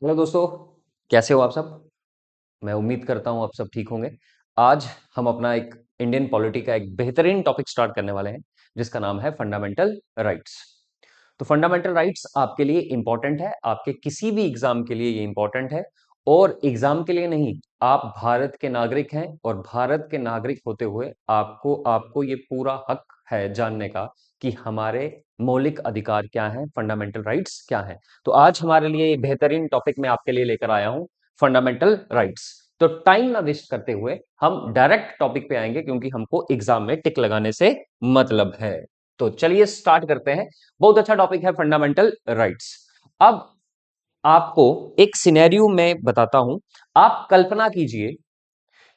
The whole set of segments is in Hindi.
हेलो दोस्तों, कैसे हो आप सब। मैं उम्मीद करता हूँ आप सब ठीक होंगे। आज हम अपना एक इंडियन पॉलिटी का एक बेहतरीन टॉपिक स्टार्ट करने वाले हैं, जिसका नाम है फंडामेंटल राइट्स। तो फंडामेंटल राइट्स आपके लिए इंपॉर्टेंट है, आपके किसी भी एग्जाम के लिए ये इंपॉर्टेंट है। और एग्जाम के लिए नहीं, आप भारत के नागरिक हैं और भारत के नागरिक होते हुए आपको आपको ये पूरा हक है जानने का कि हमारे मौलिक अधिकार क्या हैं, फंडामेंटल राइट्स क्या हैं। तो आज हमारे लिए ये बेहतरीन टॉपिक मैं आपके लिए लेकर आया हूं, फंडामेंटल राइट्स। तो टाइम ना वेस्ट करते हुए हम डायरेक्ट टॉपिक पे आएंगे, क्योंकि हमको एग्जाम में टिक लगाने से मतलब है। तो चलिए स्टार्ट करते हैं। बहुत अच्छा टॉपिक है फंडामेंटल राइट्स। अब आपको एक सिनेरियो में बताता हूं। आप कल्पना कीजिए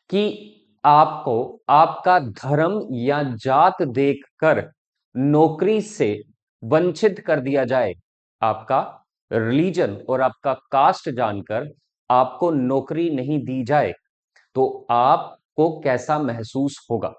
कि आपको आपका धर्म या जात देखकर नौकरी से वंचित कर दिया जाए। आपका रिलीजन और आपका कास्ट जानकर आपको नौकरी नहीं दी जाए, तो आपको कैसा महसूस होगा।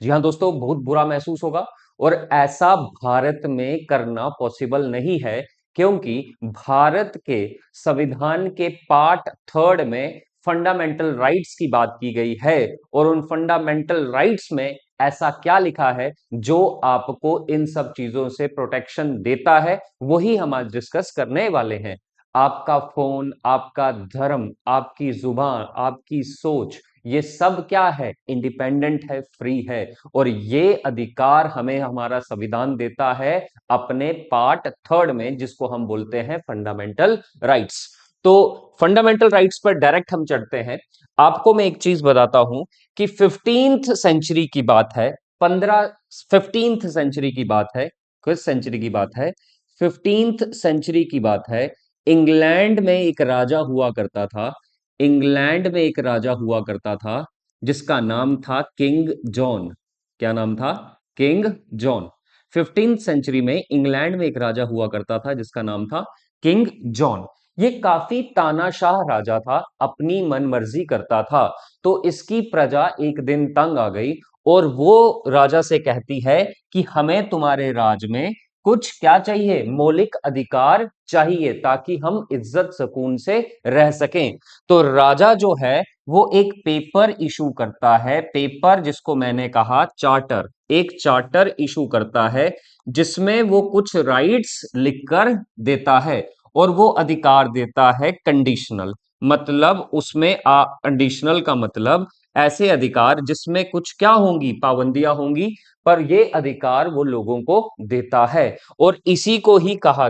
जी हाँ दोस्तों, बहुत बुरा महसूस होगा। और ऐसा भारत में करना पॉसिबल नहीं है, क्योंकि भारत के संविधान के पार्ट थर्ड में फंडामेंटल राइट्स की बात की गई है। और उन फंडामेंटल राइट्स में ऐसा क्या लिखा है जो आपको इन सब चीजों से प्रोटेक्शन देता है, वही हम आज डिस्कस करने वाले हैं। आपका फोन, आपका धर्म, आपकी जुबान, आपकी सोच, ये सब क्या है, इंडिपेंडेंट है, फ्री है। और ये अधिकार हमें हमारा संविधान देता है अपने पार्ट थर्ड में, जिसको हम बोलते हैं फंडामेंटल राइट्स। तो फंडामेंटल राइट्स पर डायरेक्ट हम चढ़ते हैं। आपको मैं एक चीज बताता हूं कि 15th सेंचुरी की बात है, 15th सेंचुरी की बात है, किस सेंचुरी की बात है, 15th सेंचुरी की बात है। इंग्लैंड में एक राजा हुआ करता था, इंग्लैंड में एक राजा हुआ करता था जिसका नाम था किंग जॉन। क्या नाम था? King John. 15th सेंचुरी में इंग्लैंड में एक राजा हुआ करता था जिसका नाम था किंग जॉन। ये काफी तानाशाह राजा था, अपनी मनमर्जी करता था। तो इसकी प्रजा एक दिन तंग आ गई और वो राजा से कहती है कि हमें तुम्हारे राज में कुछ क्या चाहिए, मौलिक अधिकार चाहिए, ताकि हम इज्जत सुकून से रह सकें। तो राजा जो है वो एक पेपर इशू करता है, पेपर जिसको मैंने कहा चार्टर, एक चार्टर इशू करता है, जिसमें वो कुछ राइट्स लिखकर देता है। और वो अधिकार देता है कंडीशनल, मतलब उसमें कंडीशनल का मतलब ऐसे अधिकार जिसमें कुछ क्या होंगी, पाबंदियां होंगी, पर ये अधिकार वो लोगों को देता है। और इसी को ही कहा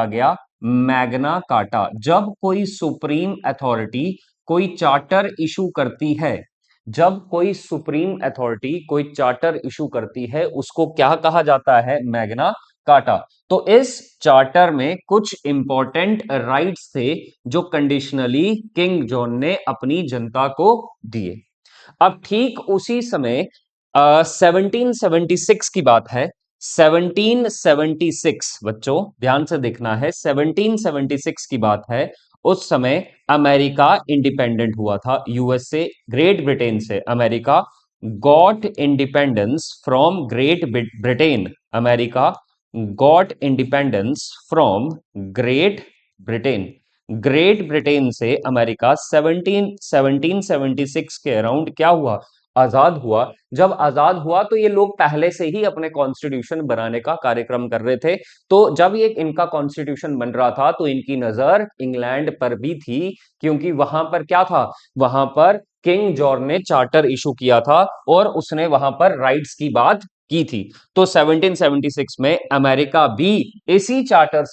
गया मैग्ना कार्टा। जब कोई सुप्रीम अथॉरिटी कोई चार्टर इशू करती है, जब कोई सुप्रीम अथॉरिटी कोई चार्टर इशू करती है, उसको क्या कहा जाता है, मैग्ना कार्टा। तो इस चार्टर में कुछ इंपॉर्टेंट राइट्स थे जो कंडीशनली किंग जॉन ने अपनी जनता को दिए। अब ठीक उसी समय 1776 की बात है। 1776, बच्चों ध्यान से देखना है, 1776 की बात है। उस समय अमेरिका इंडिपेंडेंट हुआ था यूएस से, ग्रेट ब्रिटेन से। America got independence from great Britain. America got independence from great Britain. Great Britain से अमेरिका 1776 के अराउंड क्या हुआ, आजाद हुआ। जब आजाद हुआ तो ये लोग पहले से ही अपने कॉन्स्टिट्यूशन बनाने का कार्यक्रम कर रहे थे। तो जब ये इनका कॉन्स्टिट्यूशन बन रहा था तो इनकी नजर इंग्लैंड पर भी थी, क्योंकि वहां पर क्या था, वहां पर किंग जॉर्ज ने चार्टर इशू किया था और उसने वहां पर राइट्स की बात की थी। तो 1776 में अमेरिका भी इसी चार्टर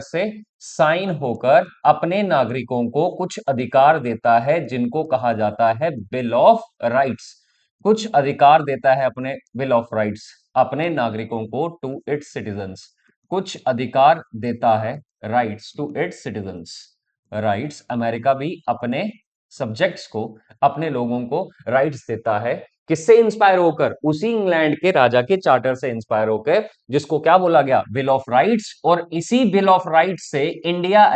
से साइन होकर अपने नागरिकों को कुछ अधिकार देता है, जिनको कहा जाता है बिल ऑफ राइट्स। कुछ अधिकार देता है अपने बिल ऑफ राइट्स अपने नागरिकों को, टू इट्स सिटीजन्स। कुछ अधिकार देता है, rights to its citizens. Rights America भी अपने सब्जेक्ट्स को, अपने लोगों को राइट्स देता है। किससे इंस्पायर होकर? उसी इंग्लैंड के राजा के चार्टर से इंस्पायर होकर, जिसको क्या बोला गया, बिल ऑफ राइट्स। और इसी बिल ऑफ राइट्स से इंडिया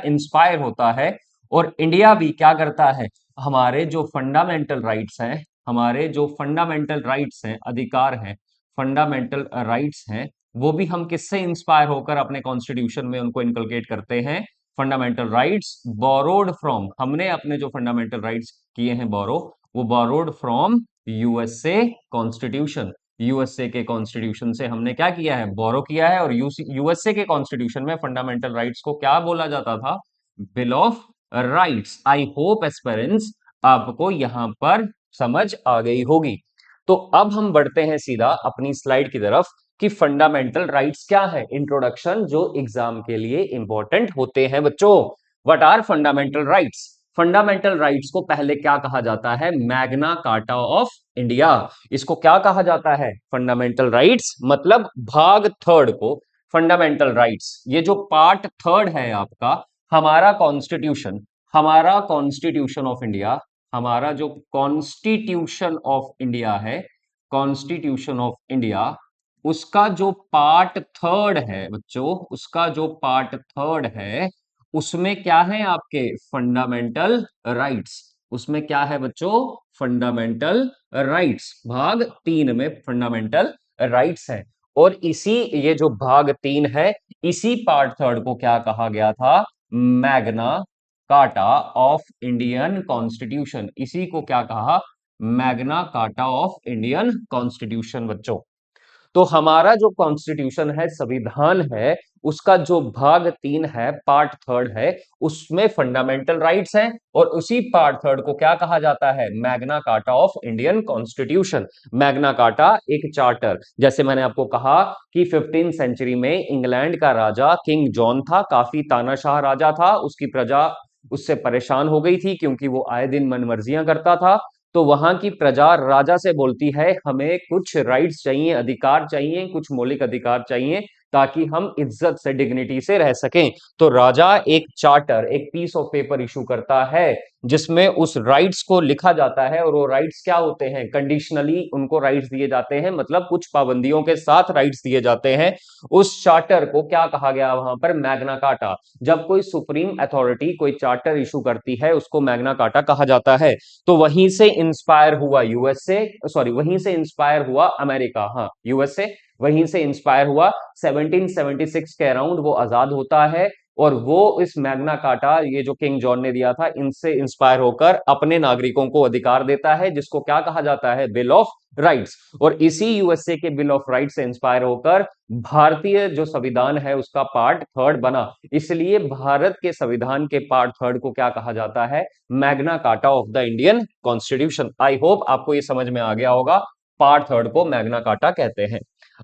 इंस्पायर होता है। और इंडिया भी क्या करता है, हमारे जो फंडामेंटल राइट्स हैं, हमारे जो फंडामेंटल राइट्स हैं, अधिकार हैं, फंडामेंटल राइट्स हैं, वो भी हम किससे इंस्पायर होकर अपने कॉन्स्टिट्यूशन में उनको इनकलकेट करते हैं? फंडामेंटल राइट्स बोरोड फ्रॉम, हमने अपने जो फंडामेंटल राइट्स किए हैं बोरो, वो borrowed from USA constitution. USA के कॉन्स्टिट्यूशन से हमने क्या किया है? बोरो किया है। और यूएसए के कॉन्स्टिट्यूशन में फंडामेंटल राइट्स को क्या बोला जाता था? Bill of rights. I hope aspirants आपको यहां पर समझ आ गई होगी। तो अब हम बढ़ते हैं सीधा अपनी स्लाइड की तरफ कि फंडामेंटल राइट्स क्या है। इंट्रोडक्शन जो एग्जाम के लिए इंपॉर्टेंट होते हैं बच्चों। What are fundamental rights? Fundamental rights को पहले क्या कहा जाता है? Magna Carta of India. इसको क्या कहा जाता है? फंडामेंटल राइट्स मतलब भाग थर्ड को फंडामेंटल राइट्स। ये जो पार्ट थर्ड है आपका, हमारा कॉन्स्टिट्यूशन, हमारा कॉन्स्टिट्यूशन ऑफ इंडिया, हमारा जो कॉन्स्टिट्यूशन ऑफ इंडिया है, कॉन्स्टिट्यूशन ऑफ इंडिया, उसका जो पार्ट थर्ड है बच्चों, उसका जो पार्ट थर्ड है, उसमें क्या है आपके? Fundamental rights. उसमें क्या है बच्चों? Fundamental rights. भाग तीन में फंडामेंटल राइट्स है। और इसी, ये जो भाग तीन है, इसी पार्ट थर्ड को क्या कहा गया था? Magna Carta of Indian constitution. इसी को क्या कहा? Magna Carta of Indian constitution बच्चों। तो हमारा जो कॉन्स्टिट्यूशन है, संविधान है, उसका जो भाग तीन है, पार्ट थर्ड है, उसमें फंडामेंटल राइट्स हैं। और उसी पार्ट थर्ड को क्या कहा जाता है? Magna Carta of Indian constitution. Magna carta एक चार्टर, जैसे मैंने आपको कहा कि 15th सेंचुरी में इंग्लैंड का राजा किंग जॉन था, काफी तानाशाह राजा था, उसकी प्रजा उससे परेशान हो गई थी क्योंकि वो आए दिन मनमर्जियां करता था। तो वहां की प्रजा राजा से बोलती है, हमें कुछ राइट्स चाहिए, अधिकार चाहिए, कुछ मौलिक अधिकार चाहिए, ताकि हम इज्जत से, डिग्निटी से रह सकें। तो राजा एक चार्टर, एक पीस ऑफ पेपर इशू करता है, जिसमें उस राइट्स को लिखा जाता है। और वो राइट्स क्या होते हैं? कंडीशनली उनको राइट्स दिए जाते हैं, मतलब कुछ पाबंदियों के साथ राइट्स दिए जाते हैं। उस चार्टर को क्या कहा गया वहां पर? Magna carta. जब कोई सुप्रीम अथॉरिटी कोई चार्टर इशू करती है, उसको मैग्ना कार्टा कहा जाता है। तो वहीं से इंस्पायर हुआ यूएसए, सॉरी, वहीं से इंस्पायर हुआ अमेरिका, हाँ यूएसए वहीं से इंस्पायर हुआ। 1776 के अराउंड वो आजाद होता है। और वो इस मैग्ना कार्टा, ये जो किंग जॉन ने दिया था, इनसे इंस्पायर होकर अपने नागरिकों को अधिकार देता है, जिसको क्या कहा जाता है? Bill of rights. और इसी यूएसए के बिल ऑफ राइट्स से इंस्पायर होकर भारतीय जो संविधान है, उसका पार्ट थर्ड बना। इसलिए भारत के संविधान के पार्ट थर्ड को क्या कहा जाता है? Magna Carta of the Indian constitution. I hope आपको ये समझ में आ गया होगा, पार्ट थर्ड को मैग्ना कार्टा कहते हैं।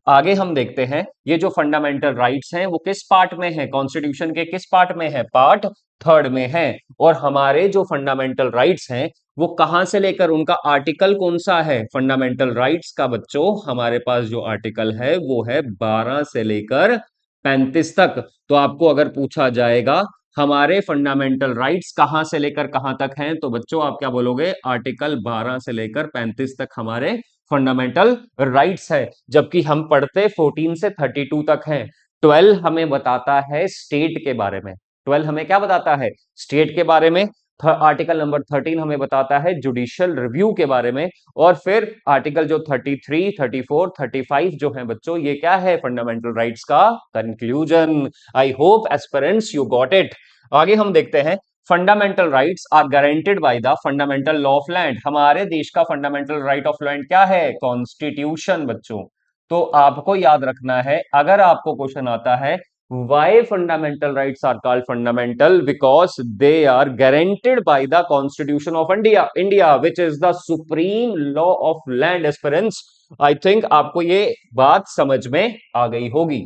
आगे हम देखते हैं, ये जो फंडामेंटल राइट्स हैं वो किस पार्ट में है? कॉन्स्टिट्यूशन के किस पार्ट में है? पार्ट थर्ड में है। और हमारे जो फंडामेंटल राइट्स हैं, वो कहां से लेकर, उनका आर्टिकल कौन सा है फंडामेंटल राइट्स का बच्चों? हमारे पास जो आर्टिकल है वो है 12 से लेकर 35 तक। तो आपको अगर पूछा जाएगा हमारे फंडामेंटल राइट्स कहां से लेकर कहां तक हैं, तो बच्चों आप क्या बोलोगे? आर्टिकल 12 से लेकर 35 तक हमारे फंडामेंटल राइट्स है। जबकि हम पढ़ते 14 से 32 तक हैं। 12 हमें बताता है स्टेट के बारे में। 12 हमें क्या बताता है? स्टेट के बारे में। आर्टिकल नंबर 13 हमें बताता है जुडिशियल रिव्यू के बारे में। और फिर आर्टिकल जो 33, 34, 35 जो है बच्चों, ये क्या है? फंडामेंटल राइट्स का conclusion. I hope aspirants you got it. आगे हम देखते हैं, fundamental rights are guaranteed by the fundamental law of land. हमारे देश का फंडामेंटल राइट ऑफ लैंड क्या है? कॉन्स्टिट्यूशन बच्चों। तो आपको याद रखना है, अगर आपको क्वेश्चन आता है why fundamental rights are called fundamental, because they are guaranteed by the constitution of India which is the supreme law of land aspirants। I think आपको ये बात समझ में आ गई होगी।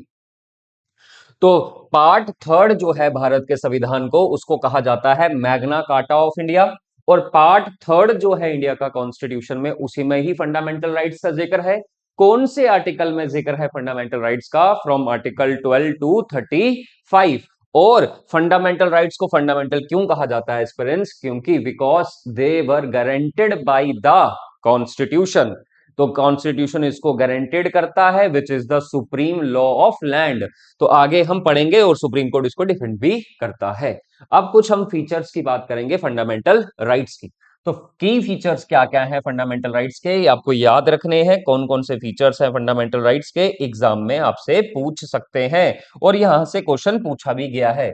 तो पार्ट थर्ड जो है भारत के संविधान को, उसको कहा जाता है मैग्ना कार्टा ऑफ इंडिया। और पार्ट थर्ड जो है इंडिया का कॉन्स्टिट्यूशन में, उसी में ही फंडामेंटल राइट्स का जिक्र है। कौन से आर्टिकल में जिक्र है फंडामेंटल राइट्स का? From article 12 to 35। और फंडामेंटल राइट्स को फंडामेंटल क्यों कहा जाता है एस्पिरेंट्स? क्योंकि because they were guaranteed by the constitution. तो कॉन्स्टिट्यूशन इसको गारंटेड करता है, which is the supreme law of land. तो आगे हम पढ़ेंगे, और सुप्रीम कोर्ट इसको डिफेंड भी करता है। अब कुछ हम फीचर्स की बात करेंगे फंडामेंटल राइट्स की। तो की फीचर्स क्या क्या है फंडामेंटल राइट्स के, ये आपको याद रखने हैं। कौन कौन से फीचर्स हैं फंडामेंटल राइट्स के, एग्जाम में आपसे पूछ सकते हैं और यहां से क्वेश्चन पूछा भी गया है।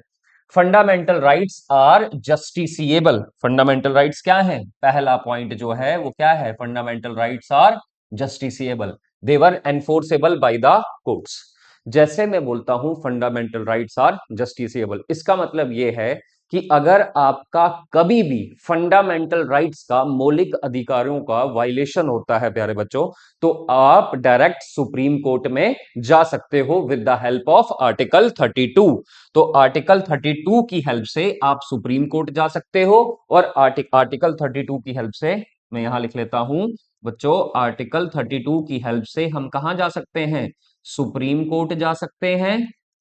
Fundamental rights are justiciable. Fundamental rights क्या है, पहला पॉइंट जो है वो क्या है, fundamental rights are justiciable, they were enforceable by the courts. जैसे मैं बोलता हूं फंडामेंटल राइट्स आर जस्टिसिएबल, इसका मतलब यह है कि अगर आपका कभी भी फंडामेंटल राइट्स का, मौलिक अधिकारों का वायलेशन होता है प्यारे बच्चों, तो आप डायरेक्ट सुप्रीम कोर्ट में जा सकते हो with the help of article 32। तो आर्टिकल 32 की हेल्प से आप सुप्रीम कोर्ट जा सकते हो, और आर्टिकल 32 की हेल्प से, मैं यहां लिख लेता हूं बच्चों, आर्टिकल 32 की हेल्प से हम कहां जा सकते हैं, सुप्रीम कोर्ट जा सकते हैं।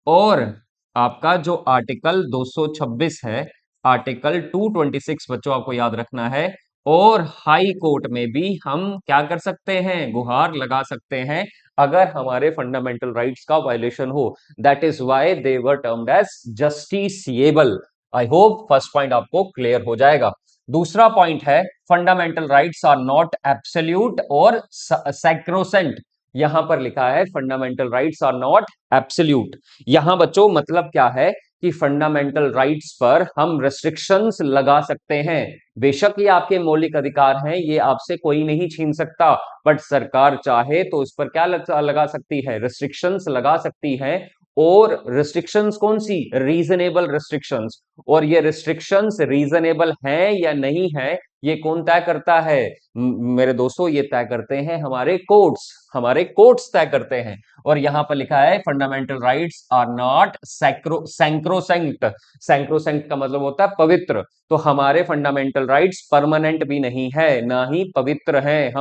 और आपका जो आर्टिकल 226 है, आर्टिकल 226 बच्चों आपको याद रखना है, और हाई कोर्ट में भी हम क्या कर सकते हैं, गुहार लगा सकते हैं अगर हमारे फंडामेंटल राइट्स का वायलेशन हो। That is why they were termed as justiciable. I hope first point आपको क्लियर हो जाएगा। दूसरा पॉइंट है, fundamental rights are not absolute और सैक्रोसेंट। यहां पर लिखा है fundamental rights are not absolute. यहां बच्चों मतलब क्या है कि फंडामेंटल राइट्स पर हम रेस्ट्रिक्शंस लगा सकते हैं। बेशक ये आपके मौलिक अधिकार हैं, ये आपसे कोई नहीं छीन सकता, बट सरकार चाहे तो इस पर क्या लगा सकती है, रेस्ट्रिक्शंस लगा सकती है। और रिस्ट्रिक्शंस कौन सी, रीजनेबल रिस्ट्रिक्शंस। और ये रिस्ट्रिक्शंस रीजनेबल हैं या नहीं है, ये कौन तय करता है, मेरे दोस्तों, ये तय करते हैं हमारे कोर्ट्स, हमारे कोर्ट्स तय करते हैं। और यहां पर लिखा है फंडामेंटल राइट्स आर नॉट सैक्रोसेंक्ट। सैक्रोसेंक्ट का मतलब होता है पवित्र। तो हमारे फंडामेंटल राइट्स परमानेंट भी नहीं है, ना ही पवित्र हैं।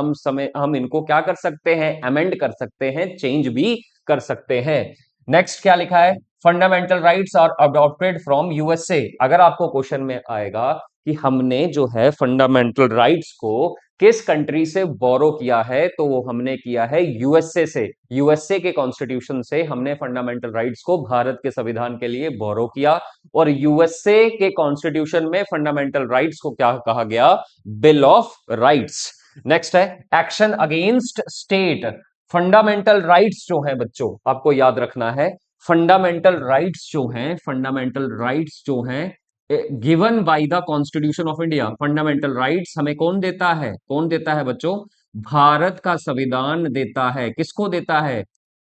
हम इनको क्या कर सकते हैं, अमेंड कर सकते हैं, चेंज भी कर सकते हैं। नेक्स्ट क्या लिखा है, fundamental rights are adopted from USA. अगर आपको क्वेश्चन में आएगा कि हमने जो है फंडामेंटल राइट्स को किस कंट्री से बोरो किया है, तो वो हमने किया है यूएसए से। यूएसए के कॉन्स्टिट्यूशन से हमने फंडामेंटल राइट्स को भारत के संविधान के लिए बोरो किया। और यूएसए के कॉन्स्टिट्यूशन में फंडामेंटल राइट्स को क्या कहा गया, बिल ऑफ राइट्स। नेक्स्ट है, action against state. Fundamental rights जो है बच्चों आपको याद रखना है, फंडामेंटल राइट्स जो हैं, फंडामेंटल राइट्स जो हैं given by the constitution of India. Fundamental rights हमें कौन देता है, कौन देता है बच्चों, भारत का संविधान देता है। किसको देता है,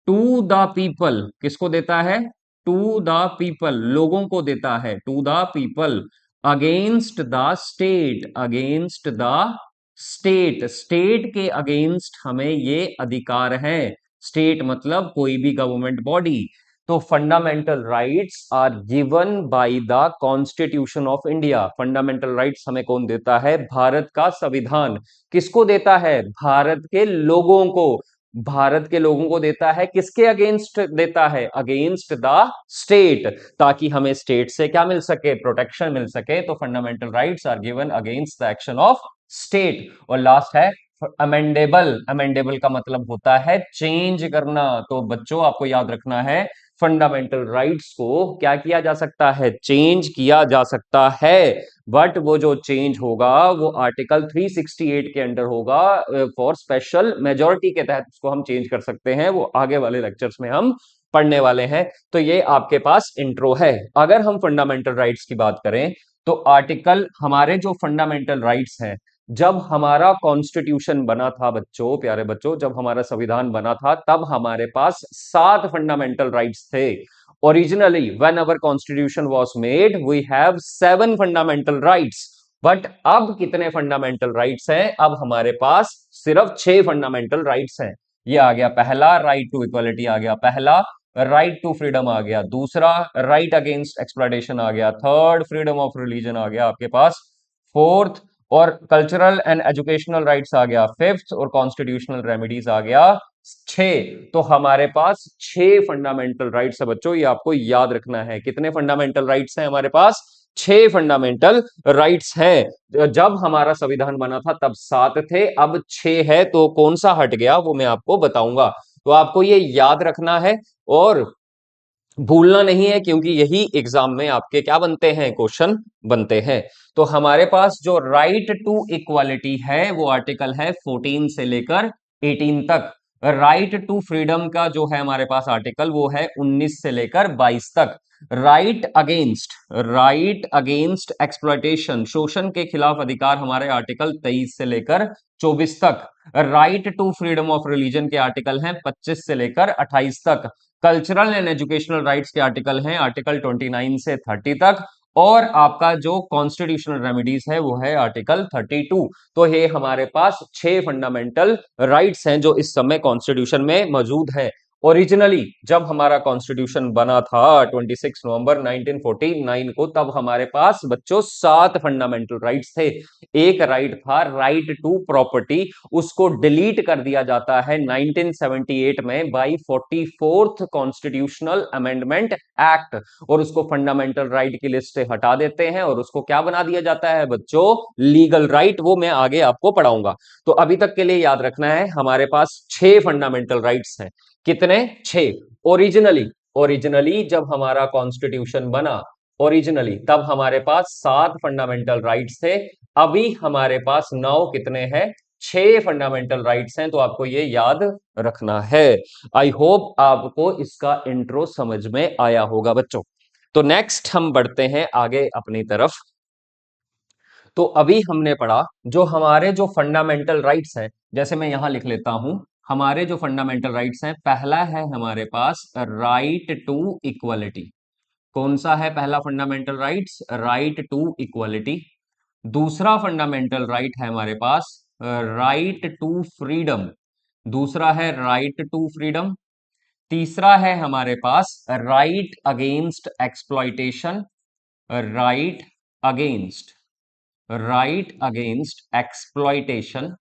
टू द पीपल। किसको देता है, टू द पीपल, लोगों को देता है, to the people, against the state, against the state, state के अगेंस्ट हमें ये अधिकार है। स्टेट मतलब कोई भी गवर्नमेंट बॉडी। तो fundamental rights are given by the constitution of India. Fundamental rights हमें कौन देता है, भारत का संविधान। किसको देता है, भारत के लोगों को। भारत के लोगों को देता है, किसके अगेंस्ट देता है, अगेंस्ट द स्टेट, ताकि हमें स्टेट से क्या मिल सके, प्रोटेक्शन मिल सके। तो fundamental rights are given against the action of state. और लास्ट है अमेंडेबल। अमेंडेबल का मतलब होता है चेंज करना। तो बच्चों आपको याद रखना है, फंडामेंटल राइट्स को क्या किया जा सकता है, चेंज किया जा सकता है। बट वो जो चेंज होगा वो आर्टिकल 368 के अंडर होगा, फॉर स्पेशल मेजोरिटी के तहत उसको हम चेंज कर सकते हैं। वो आगे वाले लेक्चर्स में हम पढ़ने वाले हैं। तो ये आपके पास इंट्रो है। अगर हम फंडामेंटल राइट्स की बात करें, तो आर्टिकल, हमारे जो फंडामेंटल राइट्स हैं, जब हमारा कॉन्स्टिट्यूशन बना था बच्चों, प्यारे बच्चों, जब हमारा संविधान बना था, तब हमारे पास 7 फंडामेंटल राइट्स थे। Originally when our constitution was made we have 7 fundamental rights. But अब कितने फंडामेंटल राइट्स हैं, अब हमारे पास सिर्फ 6 फंडामेंटल राइट्स हैं। ये आ गया पहला, राइट टू इक्वलिटी आ गया पहला, राइट टू फ्रीडम आ गया दूसरा, राइट अगेंस्ट एक्सप्लॉयटेशन आ गया थर्ड, फ्रीडम ऑफ रिलीजन आ गया आपके पास फोर्थ, और कल्चरल एंड एजुकेशनल राइट्स आ गया फिफ्थ, और कॉन्स्टिट्यूशनल रेमेडीज आ गया 6। तो हमारे पास 6 फंडामेंटल राइट्स है बच्चों, ये आपको याद रखना है। कितने फंडामेंटल राइट्स हैं हमारे पास, 6 फंडामेंटल राइट्स हैं। जब हमारा संविधान बना था तब 7 थे, अब 6 है। तो कौन सा हट गया वो मैं आपको बताऊंगा। तो आपको ये याद रखना है। और भूलना नहीं है, क्योंकि यही एग्जाम में आपके क्या बनते हैं, क्वेश्चन बनते हैं। तो हमारे पास जो राइट टू इक्वालिटी है वो आर्टिकल है 14 से लेकर 18 तक। राइट टू फ्रीडम का जो है हमारे पास आर्टिकल वो है 19 से लेकर 22 तक। राइट अगेंस्ट एक्सप्लॉयटेशन, शोषण के खिलाफ अधिकार, हमारे आर्टिकल 23 से लेकर 24 तक। Right to freedom of religion के आर्टिकल हैं 25 से लेकर 28 तक। कल्चरल एंड एजुकेशनल राइट्स के आर्टिकल हैं आर्टिकल 29 से 30 तक। और आपका जो कॉन्स्टिट्यूशनल रेमेडीज है वो है आर्टिकल 32। तो ये हमारे पास 6 फंडामेंटल राइट्स हैं जो इस समय कॉन्स्टिट्यूशन में मौजूद हैं। ओरिजिनली जब हमारा कॉन्स्टिट्यूशन बना था 26 नवंबर 1949 को, तब हमारे पास बच्चों 7 फंडामेंटल राइट्स थे। एक राइट था राइट टू प्रॉपर्टी, उसको डिलीट कर दिया जाता है 1978 में by 44th constitutional amendment act, और उसको फंडामेंटल राइट की लिस्ट से हटा देते हैं और उसको क्या बना दिया जाता है बच्चों, लीगल राइट। वो मैं आगे आपको पढ़ाऊंगा। तो अभी तक के लिए याद रखना है हमारे पास 6 फंडामेंटल राइट्स हैं। कितने? 6। ओरिजिनली ओरिजिनली जब हमारा कॉन्स्टिट्यूशन बना, ओरिजिनली तब हमारे पास 7 फंडामेंटल राइट्स थे। अभी हमारे पास 9 कितने हैं, 6 फंडामेंटल राइट्स हैं। तो आपको ये याद रखना है। आई होप आपको इसका इंट्रो समझ में आया होगा बच्चों। तो नेक्स्ट हम बढ़ते हैं आगे अपनी तरफ। तो अभी हमने पढ़ा जो हमारे जो फंडामेंटल राइट्स हैं, जैसे मैं यहां लिख लेता हूं, हमारे जो फंडामेंटल राइट्स हैं, पहला है हमारे पास राइट टू इक्वलिटी। कौन सा है पहला fundamental rights? Right to equality. दूसरा फंडामेंटल राइट है हमारे पास राइट टू फ्रीडम। दूसरा है राइट टू फ्रीडम। तीसरा है हमारे पास right against exploitation. Right against right against exploitation,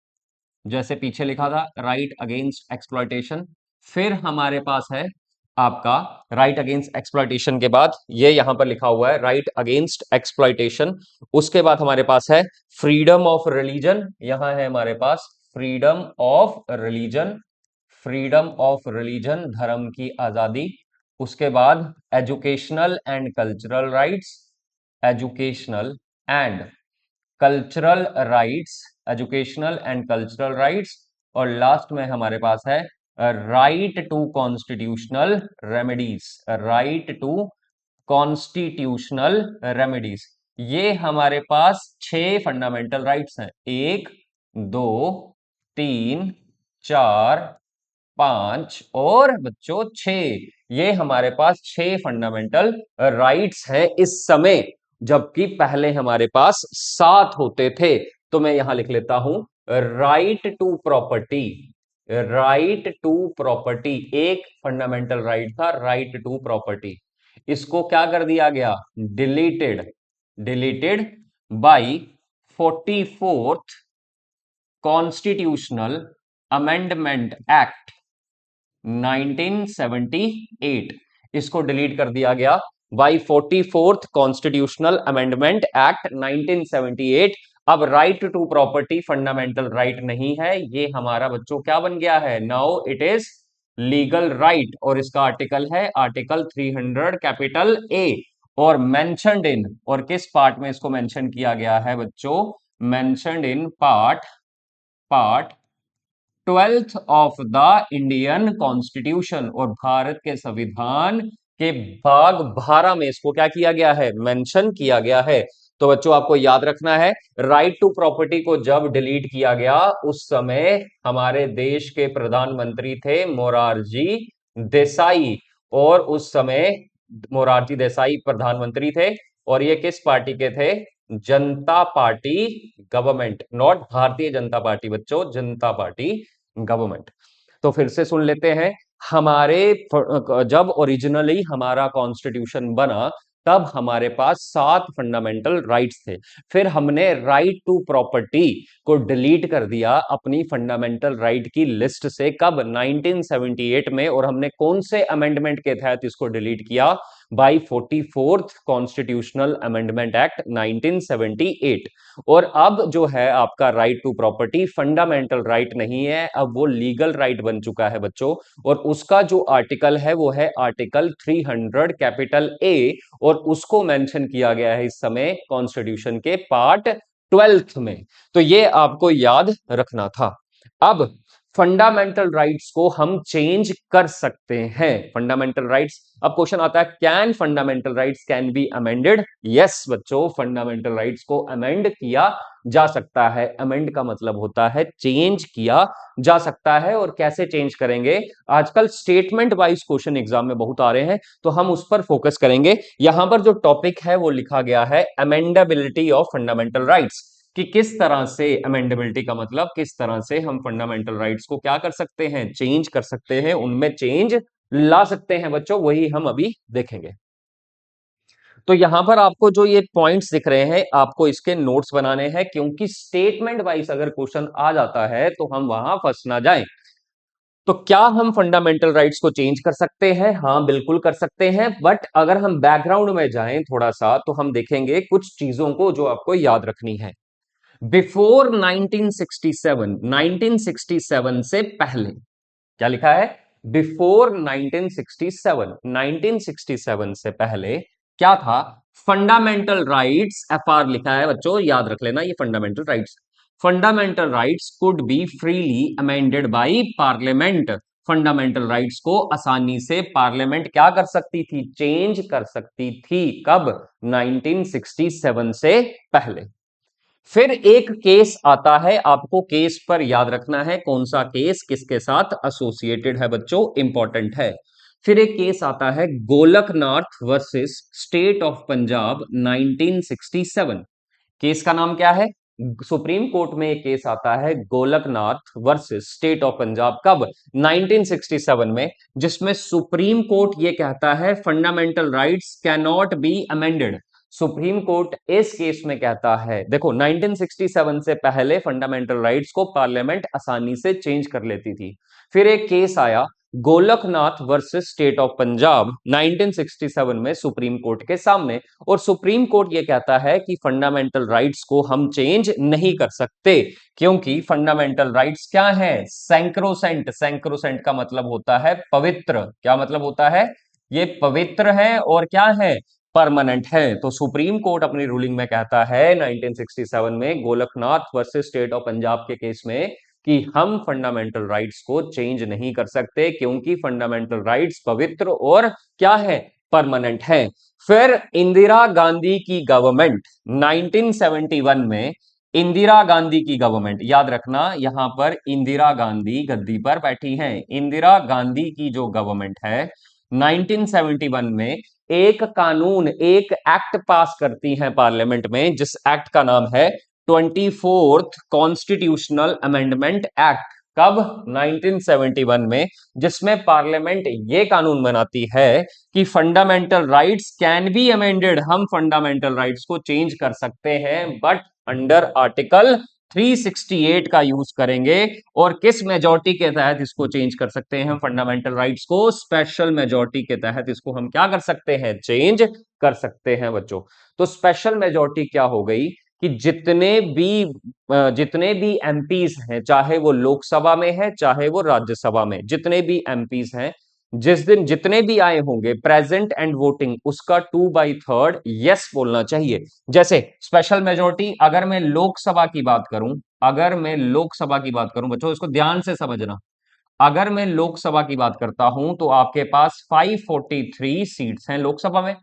जैसे पीछे लिखा था राइट अगेंस्ट एक्सप्लॉइटेशन। फिर हमारे पास है आपका राइट अगेंस्ट एक्सप्लॉइटेशन के बाद ये यहां पर लिखा हुआ है राइट अगेंस्ट एक्सप्लॉइटेशन। उसके बाद हमारे पास है फ्रीडम ऑफ रिलीजन। यहां है हमारे पास freedom of religion. Freedom of religion, धर्म की आजादी। उसके बाद educational and cultural rights. Educational and cultural rights. Educational and cultural rights. और लास्ट में हमारे पास है right to constitutional remedies. Right to constitutional remedies. ये हमारे पास 6 फंडामेंटल राइट्स हैं। 1, 2, 3, 4, 5 और बच्चों 6। ये हमारे पास 6 फंडामेंटल राइट्स हैं इस समय, जबकि पहले हमारे पास 7 होते थे। तो मैं यहां लिख लेता हूं right to property. Right to property एक फंडामेंटल राइट था, राइट टू प्रॉपर्टी। इसको क्या कर दिया गया? Deleted. Deleted by 44th constitutional amendment act 1978। इसको डिलीट कर दिया गया by 44th constitutional amendment act 1978। अब right to property fundamental right नहीं है, ये हमारा बच्चों क्या बन गया है? Now it is legal right. और इसका आर्टिकल है आर्टिकल 300 कैपिटल ए। और मेंशनड इन, और किस पार्ट में इसको मेंशन किया गया है बच्चों? Mentioned in part part 12th of the Indian constitution. और भारत के संविधान के भाग 12 में इसको क्या किया गया है? मेंशन किया गया है। तो बच्चों आपको याद रखना है राइट टू प्रॉपर्टी को जब डिलीट किया गया उस समय हमारे देश के प्रधानमंत्री थे मोरारजी देसाई। और उस समय मोरारजी देसाई प्रधानमंत्री थे। और ये किस पार्टी के थे? जनता party government, not Bharatiya Janata party बच्चों, जनता पार्टी गवर्नमेंट। तो फिर से सुन लेते हैं। हमारे जब ओरिजिनली हमारा कॉन्स्टिट्यूशन बना तब हमारे पास 7 फंडामेंटल राइट्स थे। फिर हमने राइट टू प्रॉपर्टी को डिलीट कर दिया अपनी फंडामेंटल राइट की लिस्ट से। कब? 1978 में। और हमने कौन से अमेंडमेंट के तहत इसको डिलीट किया? By 44th constitutional amendment act 1978। और अब जो है आपका right to property fundamental right नहीं है, अब वो लीगल राइट बन चुका है बच्चों। और उसका जो आर्टिकल है वो है आर्टिकल 300 कैपिटल ए, और उसको मेंशन किया गया है इस समय कॉन्स्टिट्यूशन के पार्ट 12 में। तो ये आपको याद रखना था। अब फंडामेंटल राइट्स को हम चेंज कर सकते हैं। फंडामेंटल राइट्स, अब क्वेश्चन आता है can fundamental rights can be amended? Yes बच्चों, फंडामेंटल राइट्स को अमेंड किया जा सकता है। अमेंड का मतलब होता है चेंज किया जा सकता है। और कैसे चेंज करेंगे? आजकल स्टेटमेंट वाइज क्वेश्चन एग्जाम में बहुत आ रहे हैं, तो हम उस पर फोकस करेंगे। यहां पर जो टॉपिक है वो लिखा गया है अमेंडेबिलिटी ऑफ फंडामेंटल राइट्स, कि किस तरह से अमेंडेबिलिटी का मतलब किस तरह से हम फंडामेंटल राइट्स को क्या कर सकते हैं, चेंज कर सकते हैं, उनमें चेंज ला सकते हैं बच्चों, वही हम अभी देखेंगे। तो यहां पर आपको जो ये पॉइंट्स दिख रहे हैं आपको इसके नोट्स बनाने हैं, क्योंकि स्टेटमेंट वाइज अगर क्वेश्चन आ जाता है तो हम वहां फंस ना जाएं। तो क्या हम फंडामेंटल राइट्स को चेंज कर सकते हैं? हाँ बिल्कुल कर सकते हैं, बट अगर हम बैकग्राउंड में जाएं थोड़ा सा तो हम देखेंगे कुछ चीजों को जो आपको याद रखनी है। बिफोर 1967, 1967 से पहले क्या लिखा है? बिफोर 1967, 1967 से पहले क्या था? फंडामेंटल राइट्स, एफआर लिखा है बच्चों, याद रख लेना ये fundamental rights. Fundamental rights could be freely amended by parliament. Fundamental rights को आसानी से पार्लियामेंट क्या कर सकती थी? चेंज कर सकती थी। कब? 1967 से पहले। फिर एक केस आता है, आपको केस पर याद रखना है कौन सा केस किसके साथ एसोसिएटेड है बच्चों, इंपॉर्टेंट है। फिर एक केस आता है Golaknath versus state of Punjab 1967। Case का नाम क्या है? सुप्रीम कोर्ट में एक केस आता है Golaknath versus state of Punjab. कब? 1967 में, जिसमें सुप्रीम कोर्ट ये कहता है fundamental rights can not be amended. Supreme court इस केस में कहता है, देखो 1967 से पहले फंडामेंटल राइट्स को पार्लियामेंट आसानी से चेंज कर लेती थी। फिर एक केस आया Golaknath versus state of Punjab 1967 में सुप्रीम कोर्ट के सामने, और सुप्रीम कोर्ट यह कहता है कि फंडामेंटल राइट्स को हम चेंज नहीं कर सकते, क्योंकि फंडामेंटल राइट्स क्या है? सैंक्रोसेंट। सैंक्रोसेंट का मतलब होता है पवित्र। क्या मतलब होता है? ये पवित्र है और क्या है? परमानेंट है। तो सुप्रीम कोर्ट अपनी रूलिंग में कहता है 1967 में Golaknath versus state of Punjab के केस में कि हम फंडामेंटल राइट्स को चेंज नहीं कर सकते, क्योंकि फंडामेंटल राइट्स पवित्र और क्या है? परमानेंट है। फिर इंदिरा गांधी की गवर्नमेंट 1971 में, इंदिरा गांधी की गवर्नमेंट, याद रखना यहां पर इंदिरा गांधी गद्दी पर बैठी हैं। इंदिरा गांधी की जो गवर्नमेंट है 1971 में एक कानून, एक एक्ट पास करती है पार्लियामेंट में, जिस एक्ट का नाम है 24th कॉन्स्टिट्यूशनल अमेंडमेंट एक्ट। कब? 1971 में, जिसमें पार्लियामेंट ये कानून बनाती है कि fundamental rights can be amended. हम फंडामेंटल राइट्स को चेंज कर सकते हैं, बट अंडर आर्टिकल 368 का यूज करेंगे। और किस मेजॉरिटी के तहत इसको चेंज कर सकते हैं हम फंडामेंटल राइट्स को? स्पेशल मेजॉरिटी के तहत इसको हम क्या कर सकते हैं? चेंज कर सकते हैं बच्चों। तो स्पेशल मेजॉरिटी क्या हो गई कि जितने भी एमपीज हैं, चाहे वो लोकसभा में है चाहे वो राज्यसभा में, जितने भी एमपीज हैं, जिस दिन जितने भी आए होंगे प्रेजेंट एंड वोटिंग, उसका 2/3 यस बोलना चाहिए। जैसे स्पेशल मेजोरिटी, अगर मैं लोकसभा की बात करूं, अगर मैं लोकसभा की बात करूं बच्चों, इसको ध्यान से समझना। अगर मैं लोकसभा की बात करता हूं तो आपके पास 543 सीट्स हैं लोकसभा में।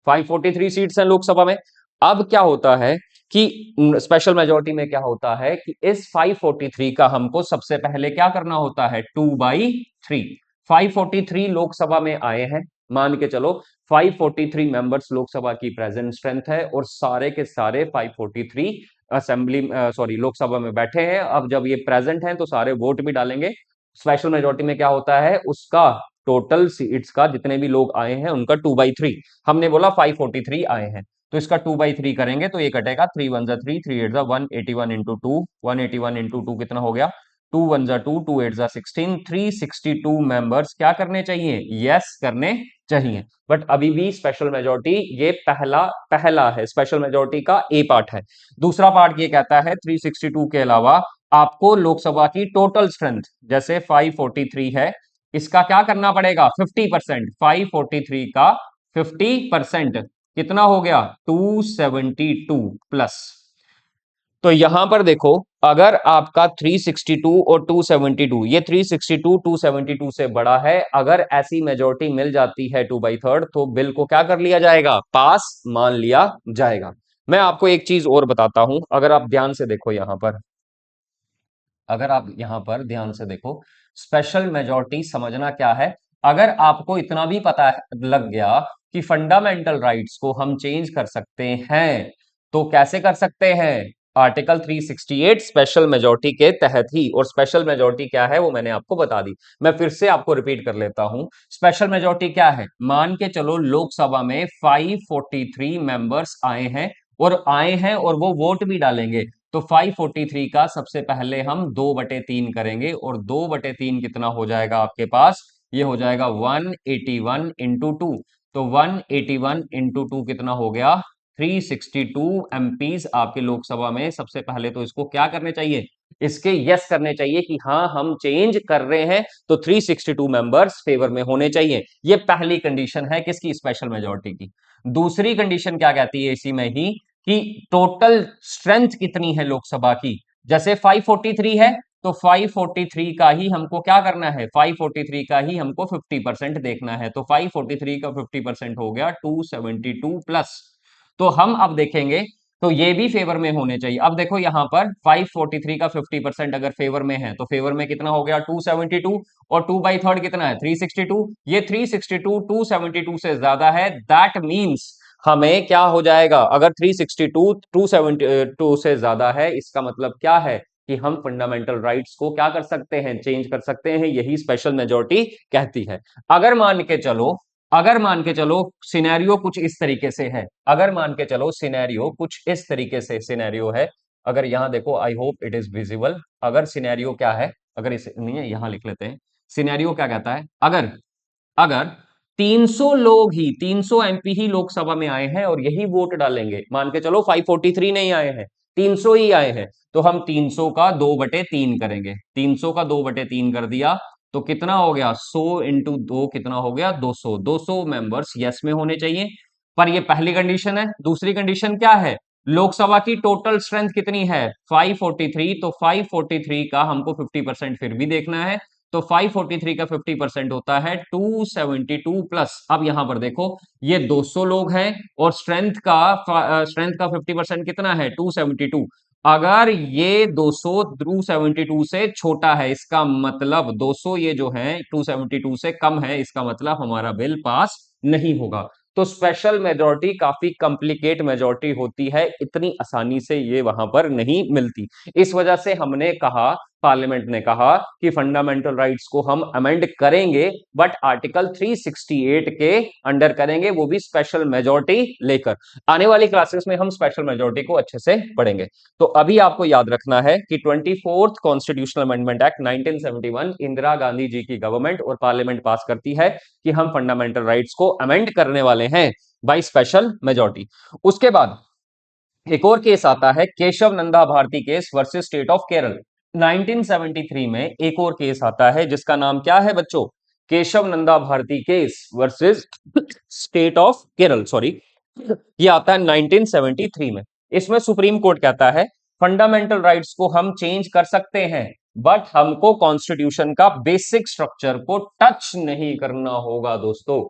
543 सीट्स हैं लोकसभा में। अब क्या होता है कि स्पेशल मेजोरिटी में क्या होता है कि इस 543 का हमको सबसे पहले क्या करना होता है? 2/3। 543 लोकसभा में आए हैं, मान के चलो 543 मेंबर्स लोकसभा की प्रेजेंट स्ट्रेंथ है, और सारे के सारे 543 असेंबली सॉरी लोकसभा में बैठे हैं। अब जब ये प्रेजेंट हैं तो सारे वोट भी डालेंगे। स्पेशल मेजोरिटी में क्या होता है? उसका टोटल सीट्स का जितने भी लोग आए हैं उनका 2/3। हमने बोला 543 आए हैं, तो इसका 2/3 करेंगे तो ये कटेगा 3 1 जा 3, 3 8 जा 181 इंटू 2, 181 इंटू 2 कितना हो गया? 2 1 जा 2, 2 8 जा 16, 362 मेंबर्स क्या करने चाहिए? यस करने चाहिए। बट अभी भी स्पेशल मेजोरिटी ये पहला पहला है, स्पेशल मेजोरिटी का ए पार्ट है। दूसरा पार्ट ये कहता है 362 के अलावा आपको लोकसभा की टोटल स्ट्रेंथ, जैसे 543 है, इसका क्या करना पड़ेगा, 50%। 543 का 50% कितना हो गया, 272 प्लस। तो यहां पर देखो, अगर आपका 362 और 272, ये 362 272 से बड़ा है, अगर ऐसी मेजोरिटी मिल जाती है 2/3, तो बिल को क्या कर लिया जाएगा, पास मान लिया जाएगा। मैं आपको एक चीज और बताता हूं, अगर आप ध्यान से देखो यहां पर, अगर आप यहां पर ध्यान से देखो, स्पेशल मेजोरिटी समझना क्या है। अगर आपको इतना भी पता लग गया कि फंडामेंटल राइट्स को हम चेंज कर सकते हैं, तो कैसे कर सकते हैं, आर्टिकल 368 स्पेशल मेजोरिटी के तहत ही। और स्पेशल मेजोरिटी क्या है वो मैंने आपको बता दी, मैं फिर से आपको रिपीट कर लेता हूं। स्पेशल मेजोरिटी क्या है, मान के चलो लोकसभा में 543 मेंबर्स आए हैं, और वो वोट भी डालेंगे, तो 543 का सबसे पहले हम 2/3 करेंगे, और 2/3 कितना हो जाएगा आपके पास, ये हो जाएगा 181 इंटू 2। तो 181 इंटू 2 कितना हो गया, 362 एमपीज आपके लोकसभा में। सबसे पहले तो इसको क्या करने चाहिए, इसके यस करने चाहिए कि हाँ हम चेंज कर रहे हैं, तो 362 मेंबर्स फेवर में होने चाहिए। ये पहली कंडीशन है किसकी, स्पेशल मेजोरिटी की। दूसरी कंडीशन क्या कहती है इसी में ही, कि टोटल स्ट्रेंथ कितनी है लोकसभा की, जैसे 543 है, तो 543 का ही हमको क्या करना है, 543 का ही हमको 50% देखना है। तो 543 का 50% हो गया 272 प्लस। तो हम अब देखेंगे, तो ये भी फेवर में होने चाहिए। अब देखो यहां पर 543 का 50% अगर फेवर में है, तो फेवर में कितना हो गया 272, और 2/3 कितना है 362। ये 362 272 से ज्यादा है, दैट मींस हमें क्या हो जाएगा, अगर 362 272 से ज्यादा है, इसका मतलब क्या है कि हम फंडामेंटल राइट्स को क्या कर सकते हैं, चेंज कर सकते हैं। यही स्पेशल मेजोरिटी कहती है। अगर मान के चलो, अगर मान के चलो सिनेरियो कुछ इस तरीके से है, अगर मान के चलो सिनेरियो कुछ इस तरीके से सिनेरियो है, अगर यहां देखो, I hope it is visible. अगर सिनेरियो क्या है, अगर इसे नहीं है यहां लिख लेते हैं, सिनेरियो क्या कहता है, अगर अगर 300 लोग ही, 300 एमपी ही लोकसभा में आए हैं और यही वोट डालेंगे, मान के चलो 543 नहीं आए हैं, 300 ही आए हैं, तो हम 300 का 2/3 करेंगे। 300 का 2/3 कर दिया, तो कितना हो गया, 100 इंटू 2 कितना हो गया, 200। 200 मेंबर्स यस में होने चाहिए। पर ये पहली कंडीशन है। दूसरी कंडीशन क्या है, लोकसभा की टोटल स्ट्रेंथ कितनी है, 543, तो 543 का हमको 50% फिर भी देखना है, तो 543 का 50% होता है 272 प्लस। अब यहां पर देखो, ये 200 लोग हैं, और स्ट्रेंथ का 50% कितना है 272। अगर ये 200 272 से छोटा है, इसका मतलब 200 ये जो है 272 से कम है, इसका मतलब हमारा बिल पास नहीं होगा। तो स्पेशल मेजोरिटी काफी कॉम्प्लिकेट मेजोरिटी होती है, इतनी आसानी से ये वहां पर नहीं मिलती। इस वजह से हमने कहा, पार्लियामेंट ने कहा कि फंडामेंटल राइट्स को हम अमेंड करेंगे, बट आर्टिकल 368 के अंडर करेंगे, वो भी स्पेशल मेजोरिटी लेकर। आने वाली क्लासेस में हम स्पेशल मेजोरिटी को अच्छे से पढ़ेंगे। तो अभी आपको याद रखना है कि 24th constitutional amendment act 1971 Indira Gandhi ji की गवर्नमेंट और पार्लियामेंट पास करती है कि हम फंडामेंटल राइट्स को अमेंड करने वाले हैं बाय स्पेशल मेजोरिटी। उसके बाद एक और केस आता है, Kesavananda Bharati case versus state of Kerala. 1973 में एक और केस आता है जिसका नाम क्या है बच्चों, Kesavananda Bharati case versus state of Kerala, sorry, ये आता है 1973 में। इसमें सुप्रीम कोर्ट कहता है फंडामेंटल राइट्स को हम चेंज कर सकते हैं, बट हमको कॉन्स्टिट्यूशन का बेसिक स्ट्रक्चर को टच नहीं करना होगा दोस्तों।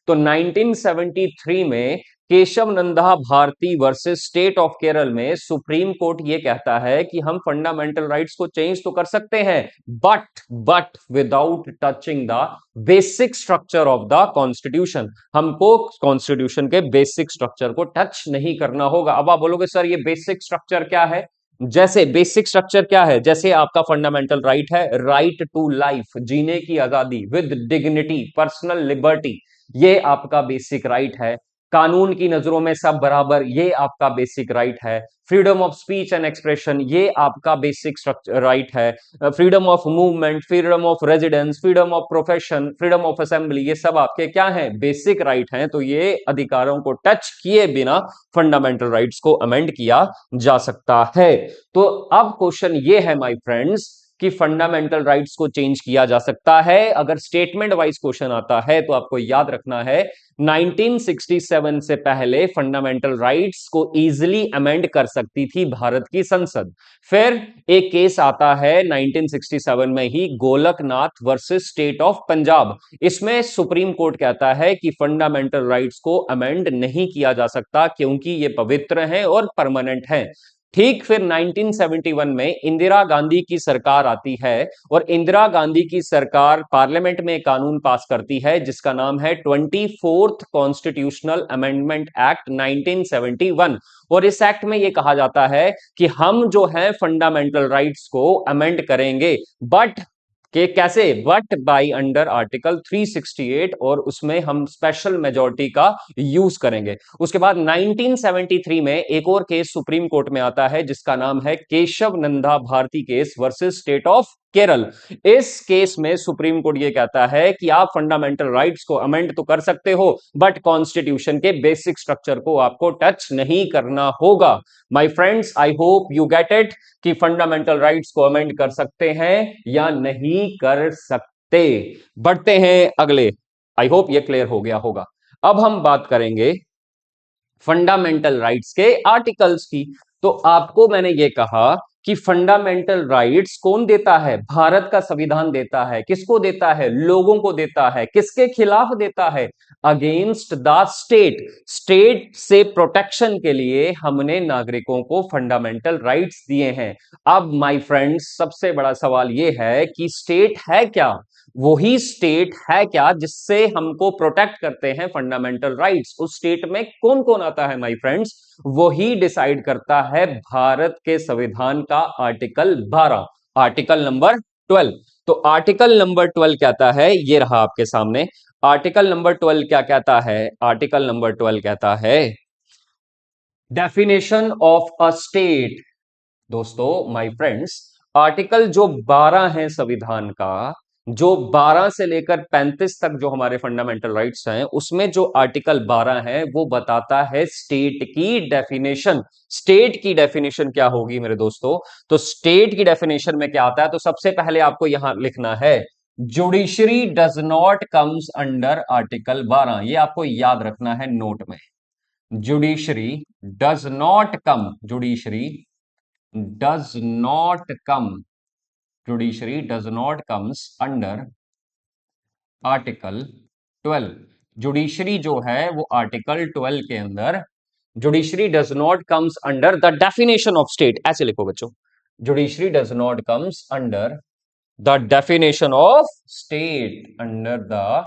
तो 1973 में Kesavananda Bharati versus state of Kerala में सुप्रीम कोर्ट ये कहता है कि हम फंडामेंटल राइट्स को चेंज तो कर सकते हैं, but without touching the basic structure of the constitution. हमको कॉन्स्टिट्यूशन के बेसिक स्ट्रक्चर को टच नहीं करना होगा। अब आप बोलोगे सर ये बेसिक स्ट्रक्चर क्या है, जैसे बेसिक स्ट्रक्चर क्या है, जैसे आपका फंडामेंटल राइट है, राइट टू लाइफ, जीने की आजादी विद डिग्निटी, पर्सनल लिबर्टी, ये आपका बेसिक राइट है। कानून की नजरों में सब बराबर, ये आपका बेसिक राइट है। Freedom of speech and expression, ये आपका बेसिक राइट है। Freedom of movement, freedom of residence, freedom of profession, freedom of assembly, ये सब आपके क्या हैं, बेसिक राइट हैं। तो ये अधिकारों को टच किए बिना फंडामेंटल राइट्स को अमेंड किया जा सकता है। तो अब क्वेश्चन ये है माय फ्रेंड्स कि फंडामेंटल राइट्स को चेंज किया जा सकता है। अगर स्टेटमेंट वाइज क्वेश्चन आता है तो आपको याद रखना है 1967 से पहले फंडामेंटल राइट्स को इजीली अमेंड कर सकती थी भारत की संसद। फिर एक केस आता है 1967 में ही, Golaknath versus state of Punjab. इसमें सुप्रीम कोर्ट कहता है कि फंडामेंटल राइट्स को अमेंड नहीं किया जा सकता क्योंकि ये पवित्र हैं और परमानेंट हैं। ठीक फिर 1971 में इंदिरा गांधी की सरकार आती है और इंदिरा गांधी की सरकार पार्लियामेंट में एक कानून पास करती है जिसका नाम है 24th कॉन्स्टिट्यूशनल अमेंडमेंट एक्ट 1971। और इस एक्ट में यह कहा जाता है कि हम जो है फंडामेंटल राइट्स को अमेंड करेंगे, बट कि कैसे, बट बाय अंडर आर्टिकल 368, और उसमें हम स्पेशल मेजॉरिटी का यूज करेंगे। उसके बाद 1973 में एक और केस सुप्रीम कोर्ट में आता है जिसका नाम है Kesavananda Bharati case versus state of Kerala. इस केस में सुप्रीम कोर्ट ये कहता है कि आप फंडामेंटल राइट्स को अमेंड तो कर सकते हो बट कॉन्स्टिट्यूशन के बेसिक स्ट्रक्चर को आपको टच नहीं करना होगा। My friends, I hope you get it कि फंडामेंटल राइट्स को अमेंड कर सकते हैं या नहीं कर सकते। बढ़ते हैं अगले, आई होप ये क्लियर हो गया होगा। अब हम बात करेंगे फंडामेंटल राइट्स के आर्टिकल्स की। तो आपको मैंने ये कहा कि फंडामेंटल राइट्स कौन देता है, भारत का संविधान देता है। किसको देता है, लोगों को देता है। किसके खिलाफ देता है, अगेंस्ट द स्टेट। स्टेट से प्रोटेक्शन के लिए हमने नागरिकों को फंडामेंटल राइट्स दिए हैं। अब माय फ्रेंड्स, सबसे बड़ा सवाल यह है कि स्टेट है क्या, वही स्टेट है क्या जिससे हमको प्रोटेक्ट करते हैं फंडामेंटल राइट्स। उस स्टेट में कौन कौन आता है माय फ्रेंड्स, वही डिसाइड करता है भारत के संविधान का आर्टिकल 12, आर्टिकल नंबर 12। तो आर्टिकल नंबर 12 कहता है, ये रहा आपके सामने। आर्टिकल नंबर 12 क्या कहता है, आर्टिकल नंबर 12 कहता है डेफिनेशन ऑफ अ स्टेट। दोस्तों, माय फ्रेंड्स, आर्टिकल जो 12 है संविधान का, जो 12 से लेकर 35 तक जो हमारे फंडामेंटल राइट्स हैं, उसमें जो आर्टिकल 12 है वो बताता है स्टेट की डेफिनेशन। स्टेट की डेफिनेशन क्या होगी मेरे दोस्तों, तो स्टेट की डेफिनेशन में क्या आता है, तो सबसे पहले आपको यहां लिखना है judiciary does not comes under article 12। ये आपको याद रखना है नोट में। Judiciary does not come, judiciary does not come, judiciary does not comes under article 12। Judiciary जो है वो आर्टिकल 12 के अंदर, judiciary does not comes under the definition of state, ऐसे लिखो बच्चों, judiciary does not comes under the definition of state, under the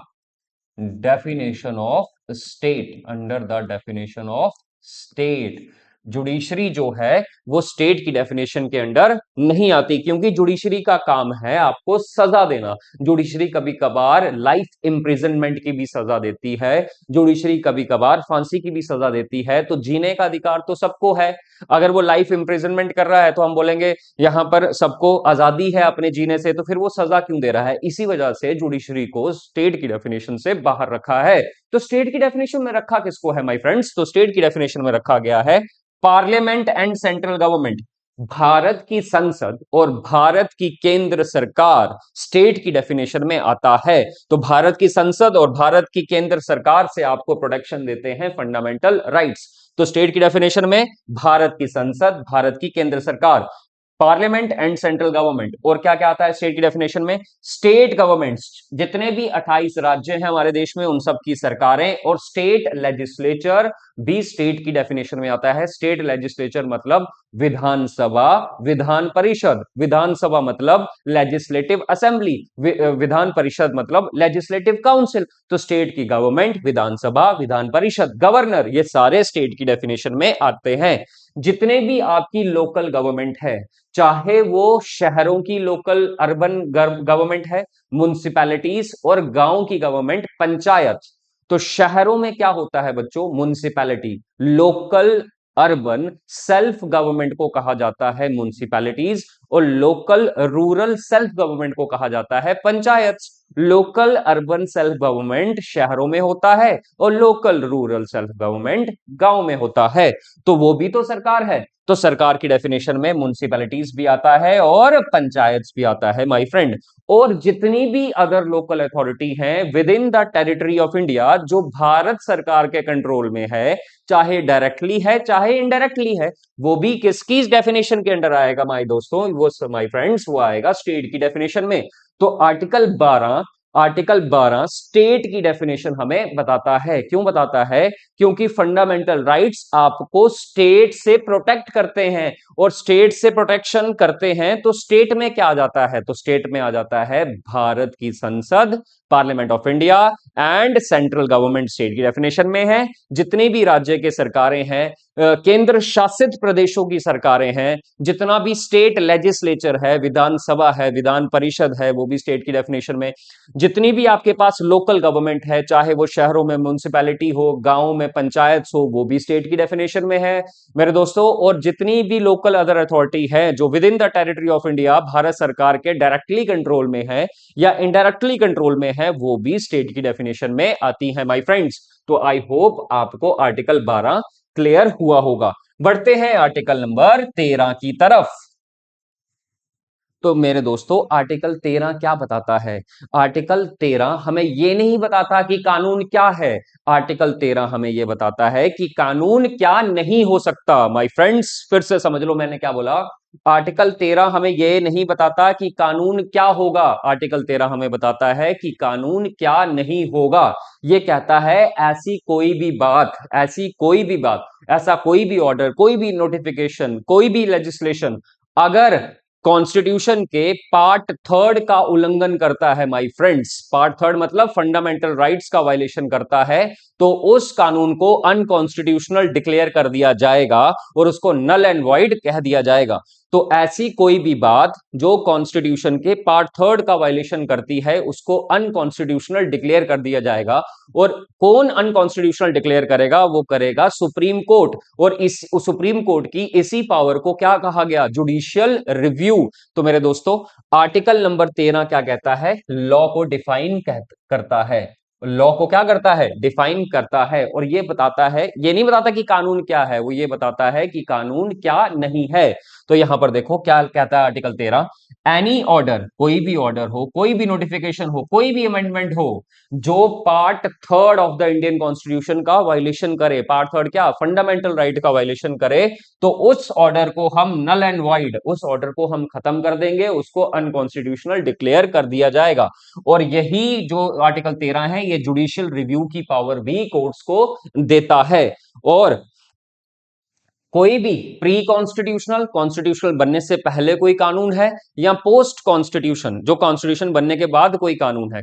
definition of state, under the definition of state. Judiciary जो है वो स्टेट की डेफिनेशन के अंडर नहीं आती, क्योंकि जुडिशरी का काम है आपको सजा देना। जुडिशरी कभी कभार लाइफ इंप्रिजनमेंट की भी सजा देती है, जुडिशरी कभी कभार फांसी की भी सजा देती है। तो जीने का अधिकार तो सबको है। अगर वो लाइफ इंप्रिजनमेंट कर रहा है तो हम बोलेंगे यहां पर सबको आजादी है अपने जीने से, तो फिर वो सजा क्यों दे रहा है। इसी वजह से जुडिशरी को स्टेट की डेफिनेशन से बाहर रखा है। तो स्टेट की डेफिनेशन में रखा किसको है माय फ्रेंड्स, तो स्टेट की डेफिनेशन में रखा गया है parliament and central government. Bharat की संसद और भारत की केंद्र सरकार स्टेट की डेफिनेशन में आता है। तो भारत की संसद और भारत की केंद्र सरकार से आपको प्रोटेक्शन देते हैं फंडामेंटल राइट्स। तो स्टेट की डेफिनेशन में भारत की संसद, भारत की केंद्र सरकार, पार्लियामेंट एंड सेंट्रल गवर्नमेंट। और क्या क्या आता है स्टेट की डेफिनेशन में, स्टेट गवर्नमेंट्स, जितने भी 28 राज्य हैं हमारे देश में उन सब की सरकारें, और स्टेट लेजिस्लेचर भी स्टेट की डेफिनेशन में आता है। स्टेट लेजिस्लेचर मतलब विधानसभा, विधान परिषद, विधानसभा मतलब लेजिस्लेटिव असेंबली, विधान परिषद मतलब लेजिस्लेटिव काउंसिल। तो स्टेट की गवर्नमेंट, विधानसभा, विधान परिषद, गवर्नर, ये सारे स्टेट की डेफिनेशन में आते हैं। जितने भी आपकी लोकल गवर्नमेंट है, चाहे वो शहरों की लोकल अर्बन गवर्नमेंट है, म्युनिसिपैलिटीज, और गांव की गवर्नमेंट पंचायत, तो शहरों में क्या होता है बच्चों? Municipality, local urban self government को कहा जाता है म्युनिसिपैलिटीज, और लोकल रूरल सेल्फ गवर्नमेंट को कहा जाता है panchayat. Local urban self government शहरों में होता है और लोकल रूरल सेल्फ गवर्नमेंट गांव में होता है। तो वो भी तो सरकार है, तो सरकार की डेफिनेशन में म्युनिसिपैलिटीज भी आता है और पंचायत भी आता है माय फ्रेंड। और जितनी भी अदर लोकल अथॉरिटी हैं with in the territory of India, जो भारत सरकार के कंट्रोल में है, चाहे डायरेक्टली है चाहे इनडायरेक्टली है, वो भी किसकी डेफिनेशन के अंडर आएगा माय दोस्तों? वो माय फ्रेंड्स, वो आएगा स्टेट की डेफिनेशन में। तो आर्टिकल 12 स्टेट की डेफिनेशन हमें बताता है। क्यों बताता है? क्योंकि फंडामेंटल राइट्स आपको स्टेट से प्रोटेक्ट करते हैं, और स्टेट से प्रोटेक्शन करते हैं तो स्टेट में क्या आ जाता है? तो स्टेट में आ जाता है भारत की संसद, parliament of India and central government. State की डेफिनेशन में है जितनी भी राज्य के सरकारें हैं, केंद्र शासित प्रदेशों की सरकारें हैं, जितना भी स्टेट लेजिस्लेचर है, विधानसभा है, विधान परिषद है, वो भी स्टेट की डेफिनेशन में। जितनी भी आपके पास लोकल गवर्नमेंट है, चाहे वो शहरों में म्युनिसिपैलिटी हो, गांव में पंचायत हो, वो भी स्टेट की डेफिनेशन में है मेरे दोस्तों। और जितनी भी लोकल अदर अथॉरिटी है जो with in the territory of India Bharat सरकार के डायरेक्टली कंट्रोल में है या इनडायरेक्टली कंट्रोल में है, वो भी स्टेट की डेफिनेशन में आती है माय फ्रेंड्स। तो आई होप आपको आर्टिकल 12 क्लियर हुआ होगा। बढ़ते हैं आर्टिकल नंबर 13 की तरफ। तो मेरे दोस्तों आर्टिकल 13 क्या बताता है? आर्टिकल 13 हमें यह नहीं बताता कि कानून क्या है, आर्टिकल 13 हमें यह बताता है कि कानून क्या नहीं हो सकता। माय फ्रेंड्स, फिर से समझ लो मैंने क्या बोला। आर्टिकल 13 हमें यह नहीं बताता कि कानून क्या होगा, आर्टिकल 13 हमें बताता है कि कानून क्या नहीं होगा। यह कहता है ऐसी कोई भी बात, ऐसी कोई भी बात, ऐसा कोई भी ऑर्डर, कोई भी नोटिफिकेशन, कोई भी लेजिस्लेशन अगर कॉन्स्टिट्यूशन के पार्ट 3 का उल्लंघन करता है माय फ्रेंड्स, पार्ट 3 मतलब फंडामेंटल राइट्स का वायलेशन करता है, तो उस कानून को अनकॉन्स्टिट्यूशनल डिक्लेयर कर दिया जाएगा और उसको नल एंड वॉइड कह दिया जाएगा। तो ऐसी कोई भी बात जो कॉन्स्टिट्यूशन के पार्ट 3 का वायलेशन करती है उसको अनकॉन्स्टिट्यूशनल डिक्लेयर कर दिया जाएगा। और कौन अनकॉन्स्टिट्यूशनल डिक्लेयर करेगा? वो करेगा सुप्रीम कोर्ट। और इस सुप्रीम कोर्ट की इसी पावर को क्या कहा गया? Judicial review. तो मेरे दोस्तों आर्टिकल नंबर 13 क्या कहता है? लॉ को डिफाइन करता है। लॉ को क्या करता है? डिफाइन करता है। और ये बताता है, ये नहीं बताता कि कानून क्या है, वो ये बताता है कि कानून क्या नहीं है। तो यहां पर देखो क्या कहता है आर्टिकल 13। एनी ऑर्डर, कोई भी ऑर्डर हो, कोई भी नोटिफिकेशन हो, कोई भी अमेंडमेंट हो जो part 3 of the Indian constitution का वायलेशन करे, पार्ट 3 क्या? फंडामेंटल राइट का वायलेशन करे, तो उस ऑर्डर को हम नल एंड वाइड, उस ऑर्डर को हम खत्म कर देंगे, उसको अनकॉन्स्टिट्यूशनल डिक्लेयर कर दिया जाएगा। और यही जो आर्टिकल 13 है ये जुडिशियल रिव्यू की पावर भी कोर्ट्स को देता है। और कोई भी प्री कॉन्स्टिट्यूशनल, कॉन्स्टिट्यूशनल बनने से पहले कोई कानून है, या पोस्ट कॉन्स्टिट्यूशन जो कॉन्स्टिट्यूशन बनने के बाद कोई कानून है,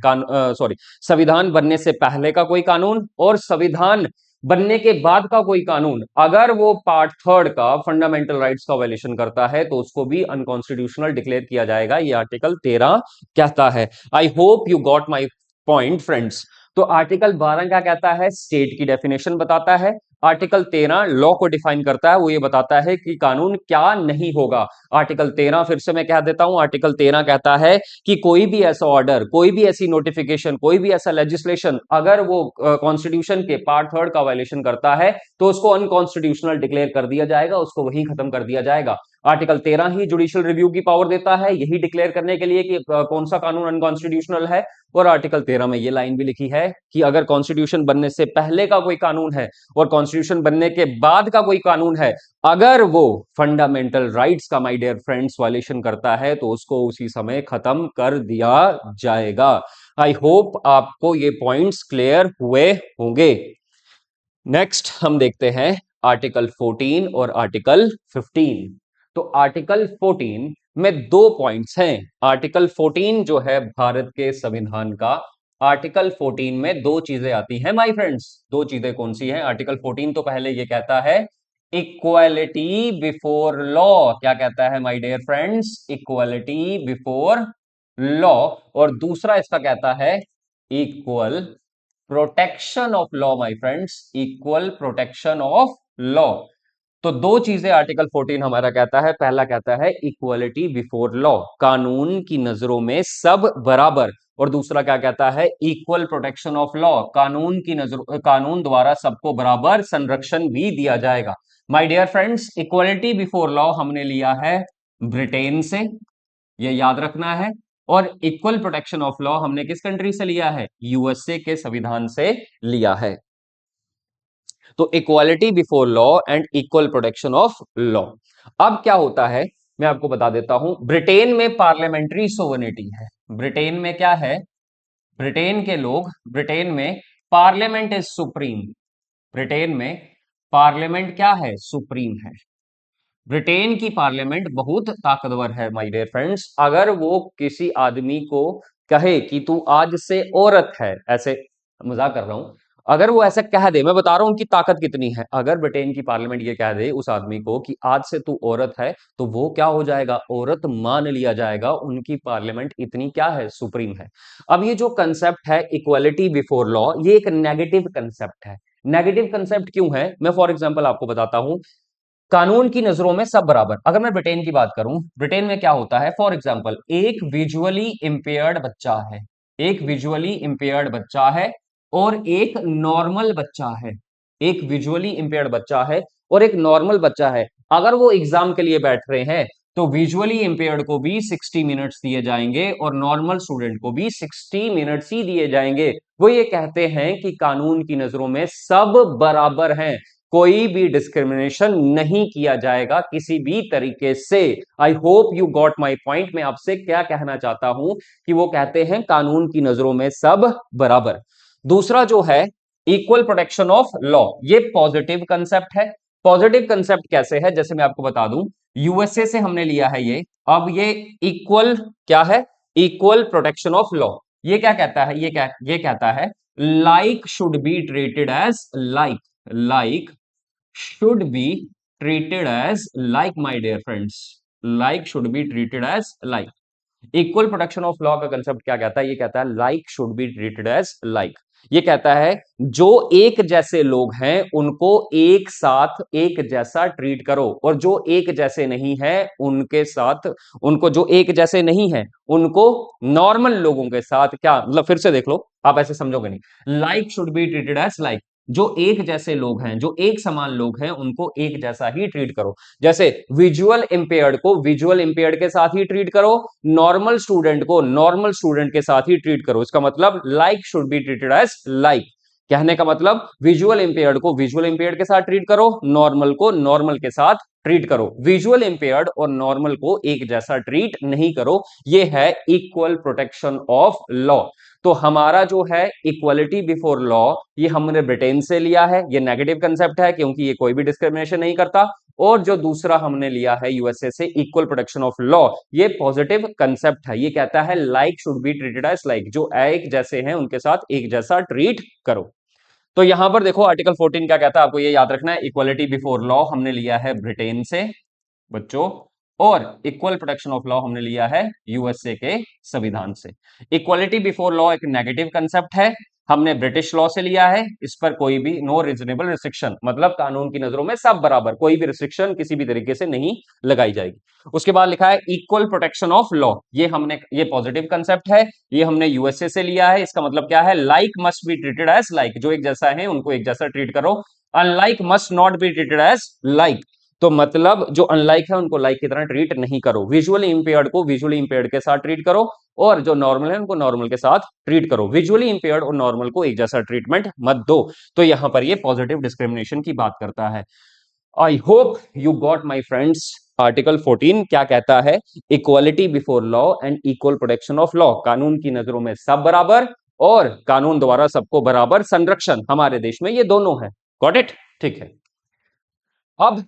सॉरी, संविधान बनने से पहले का कोई कानून और संविधान बनने के बाद का कोई कानून, अगर वो पार्ट 3 का फंडामेंटल राइट्स का वायलेशन करता है तो उसको भी अनकॉन्स्टिट्यूशनल डिक्लेयर किया जाएगा। ये आर्टिकल 13 कहता है। I hope you got my point friends. तो आर्टिकल 12 क्या कहता है? स्टेट की डेफिनेशन बताता है। आर्टिकल 13 लॉ को डिफाइन करता है, वो ये बताता है कि कानून क्या नहीं होगा। आर्टिकल 13 फिर से मैं कह देता हूं, आर्टिकल 13 कहता है कि कोई भी ऐसा ऑर्डर, कोई भी ऐसी नोटिफिकेशन, कोई भी ऐसा लेजिस्लेशन अगर वो कॉन्स्टिट्यूशन के पार्ट 3 का वायलेशन करता है तो उसको अनकॉन्स्टिट्यूशनल डिक्लेयर कर दिया जाएगा, उसको वहीं खत्म कर दिया जाएगा। आर्टिकल 13 ही जुडिशियल रिव्यू की पावर देता है, यही डिक्लेयर करने के लिए कि कौन सा कानून अनकॉन्स्टिट्यूशनल है। और आर्टिकल 13 में ये लाइन भी लिखी है कि अगर कॉन्स्टिट्यूशन बनने से पहले का कोई कानून है और कॉन्स्टिट्यूशन बनने के बाद का कोई कानून है, अगर वो फंडामेंटल राइट्स का माय डियर फ्रेंड्स वायलेशन करता है तो उसको उसी समय खत्म कर दिया जाएगा। आई होप आपको ये पॉइंट्स क्लियर हुए होंगे। नेक्स्ट हम देखते हैं आर्टिकल 14 और आर्टिकल 15। तो आर्टिकल 14 में दो पॉइंट्स हैं। आर्टिकल 14 जो है भारत के संविधान का, आर्टिकल 14 में दो चीजें आती हैं माय फ्रेंड्स। दो चीजें कौन सी हैं? आर्टिकल 14 तो पहले ये कहता है इक्वालिटी बिफोर लॉ। क्या कहता है my dear friends? Equality before law. और दूसरा इसका कहता है equal protection of law my friends, equal protection of law. तो दो चीजें आर्टिकल 14 हमारा कहता है। पहला कहता है इक्वलिटी बिफोर लॉ, कानून की नजरों में सब बराबर। और दूसरा क्या कहता है, इक्वल प्रोटेक्शन ऑफ लॉ, कानून की नजर, कानून द्वारा सबको बराबर संरक्षण भी दिया जाएगा। My dear friends, equality before law हमने लिया है ब्रिटेन से, ये याद रखना है। और इक्वल प्रोटेक्शन ऑफ लॉ हमने किस कंट्री से लिया है, यूएसए के संविधान से लिया है। तो equality before law and equal protection of law. अब क्या होता है मैं आपको बता देता हूं। ब्रिटेन में पार्लियामेंट्री सोवर्निटी है। ब्रिटेन में क्या है, ब्रिटेन के लोग, ब्रिटेन में पार्लियामेंट इज सुप्रीम। ब्रिटेन में पार्लियामेंट क्या है, सुप्रीम है। ब्रिटेन की पार्लियामेंट बहुत ताकतवर है माय डियर फ्रेंड्स। अगर वो किसी आदमी को कहे कि तू आज से औरत है, ऐसे मजाक कर रहा हूं, अगर वो ऐसा कह दे, मैं बता रहा हूं उनकी ताकत कितनी है। अगर ब्रिटेन की पार्लियामेंट ये कह दे उस आदमी को कि आज से तू औरत है, तो वो क्या हो जाएगा, औरत मान लिया जाएगा। उनकी पार्लियामेंट इतनी क्या है, सुप्रीम है। अब ये जो कंसेप्ट है इक्वालिटी बिफोर लॉ, ये एक नेगेटिव कंसेप्ट है। नेगेटिव कंसेप्ट क्यों है, मैं फॉर एग्जांपल आपको बताता हूं। कानून की नजरों में सब बराबर, अगर मैं ब्रिटेन की बात करूं, ब्रिटेन में क्या होता है, फॉर एग्जांपल एक विजुअली इंपेयर्ड बच्चा है, एक विजुअली इंपेयर्ड बच्चा है और एक नॉर्मल बच्चा है। एक विजुअली इंपेयर्ड बच्चा है और एक नॉर्मल बच्चा है। अगर वो एग्जाम के लिए बैठ रहे हैं तो विजुअली इंपेयर्ड को भी 60 मिनट्स दिए जाएंगे और नॉर्मल स्टूडेंट को भी 60 मिनट्स ही दिए जाएंगे। वो ये कहते हैं कि कानून की नजरों में सब बराबर हैं, कोई भी डिस्क्रिमिनेशन नहीं किया जाएगा किसी भी तरीके से। I hope you got my point. मैं आपसे क्या कहना चाहता हूं कि वो कहते हैं कानून की नजरों में सब बराबर। दूसरा जो है इक्वल प्रोटेक्शन ऑफ लॉ, ये पॉजिटिव कंसेप्ट है। पॉजिटिव कंसेप्ट कैसे है, जैसे मैं आपको बता दूं, यूएसए से हमने लिया है ये। अब ये इक्वल क्या है, इक्वल प्रोटेक्शन ऑफ लॉ। ये क्या कहता है, ये कहता है like should be treated as like, like should be treated as like, my dear friends, like should be treated as like। Equal protection of law का कंसेप्ट क्या कहता है, ये कहता है like should be treated as like. ये कहता है जो एक जैसे लोग हैं उनको एक साथ एक जैसा ट्रीट करो, और जो एक जैसे नहीं है उनके साथ, उनको जो एक जैसे नहीं है उनको नॉर्मल लोगों के साथ क्या, मतलब फिर से देख लो, आप ऐसे समझोगे नहीं। Like should be treated as like, जो एक जैसे लोग हैं, जो एक समान लोग हैं, उनको एक जैसा ही ट्रीट करो। जैसे विजुअल इंपेयर्ड को विजुअल इंपेयर्ड के साथ ही ट्रीट करो, नॉर्मल स्टूडेंट को नॉर्मल स्टूडेंट के साथ ही ट्रीट करो। इसका मतलब like should be treated as like. कहने का मतलब विजुअल इंपेयर्ड को विजुअल इंपेयर्ड के साथ ट्रीट करो, नॉर्मल को नॉर्मल के साथ ट्रीट करो। विजुअल इंपेयर्ड और नॉर्मल को एक जैसा ट्रीट नहीं करो। यह है इक्वल प्रोटेक्शन ऑफ लॉ। तो हमारा जो है इक्वलिटी बिफोर लॉ, ये हमने ब्रिटेन से लिया है। ये नेगेटिव कंसेप्ट है क्योंकि ये कोई भी डिस्क्रिमिनेशन नहीं करता। और जो दूसरा हमने लिया है यूएसए से, इक्वल प्रोटेक्शन ऑफ लॉ, ये पॉजिटिव कंसेप्ट है। ये कहता है like should be treated as like, जो एक जैसे हैं उनके साथ एक जैसा ट्रीट करो। तो यहां पर देखो आर्टिकल 14 क्या कहता है, आपको ये याद रखना है। इक्वलिटी बिफोर लॉ हमने लिया है ब्रिटेन से बच्चों, और इक्वल प्रोटेक्शन ऑफ लॉ हमने लिया है यूएसए के संविधान से। इक्वलिटी बिफोर लॉ एक नेगेटिव कंसेप्ट है, हमने ब्रिटिश लॉ से लिया है। इस पर कोई भी नो रीजनेबल रिस्ट्रिक्शन, मतलब कानून की नजरों में सब बराबर, कोई भी रिस्ट्रिक्शन किसी भी तरीके से नहीं लगाई जाएगी। उसके बाद लिखा है इक्वल प्रोटेक्शन ऑफ लॉ, ये पॉजिटिव कंसेप्ट है, ये हमने यूएसए से लिया है। इसका मतलब क्या है, like must be treated as like, जो एक जैसा है उनको एक जैसा ट्रीट करो। Unlike must not be treated as like, तो मतलब जो अनलाइक है उनको लाइक की तरह ट्रीट नहीं करो। विजुअली इंपेयर्ड को विजुअली इंपेयर्ड के साथ ट्रीट करो, और जो नॉर्मल है उनको नॉर्मल के साथ ट्रीट करो। विजुअली इंपेयर्ड और नॉर्मल को एक जैसा ट्रीटमेंट मत दो। तो यहां पर ये पॉजिटिव डिस्क्रिमिनेशन की बात करता है। I hope you got my friends. Article 14 क्या कहता है, equality before law and equal protection of law, कानून की नजरों में सब बराबर और कानून द्वारा सबको बराबर संरक्षण, हमारे देश में ये दोनों है। गॉट इट, ठीक है। अब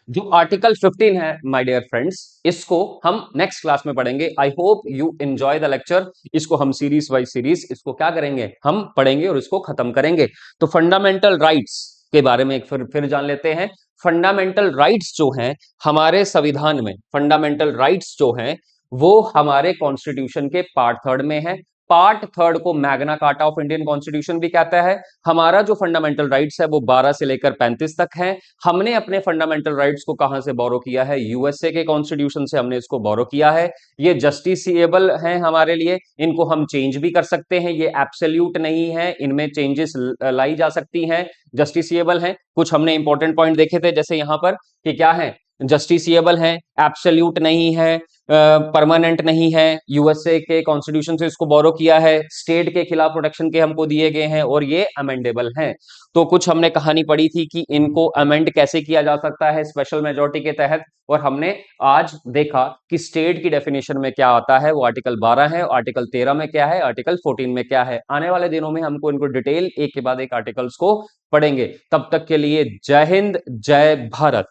जो आर्टिकल 15 है माय डियर फ्रेंड्स, इसको हम नेक्स्ट क्लास में पढ़ेंगे। I hope you enjoy the lecture. इसको हम सीरीज वाइज सीरीज इसको क्या करेंगे, हम पढ़ेंगे और इसको खत्म करेंगे। तो फंडामेंटल राइट्स के बारे में एक फिर जान लेते हैं। फंडामेंटल राइट्स जो हैं हमारे संविधान में, फंडामेंटल राइट्स जो हैं वो हमारे कॉन्स्टिट्यूशन के पार्ट 3 में है। पार्ट थर्ड को Magna Carta of Indian constitution भी कहता है। हमारा जो फंडामेंटल राइट्स है वो 12 से लेकर 35 तक है। हमने अपने फंडामेंटल राइट्स को कहां से बोरो किया है? यूएसए के कॉन्स्टिट्यूशन से हमने इसको बोरो किया है। ये जस्टिसिएबल हैं हमारे लिए, इनको हम चेंज भी कर सकते हैं, ये एब्सोल्यूट नहीं है, इनमें चेंजेस लाई जा सकती हैं, जस्टिसिएबल हैं। कुछ हमने इंपॉर्टेंट पॉइंट देखे थे जैसे यहां पर कि क्या है, जस्टिसिएबल है, एब्सोल्यूट नहीं है, परमानेंट नहीं है, यूएसए के कॉन्स्टिट्यूशन से इसको बोरो किया है, स्टेट के खिलाफ प्रोटेक्शन के हमको दिए गए हैं और ये अमेंडेबल हैं। तो कुछ हमने कहानी पढ़ी थी कि इनको अमेंड कैसे किया जा सकता है स्पेशल मेजोरिटी के तहत, और हमने आज देखा कि स्टेट की डेफिनेशन में क्या आता है, वो आर्टिकल 12 है, आर्टिकल 13 में क्या है, आर्टिकल 14 में क्या है। आने वाले दिनों में हमको इनको डिटेल एक के बाद एक आर्टिकल्स को पढ़ेंगे। तब तक के लिए जय हिंद, जय भारत।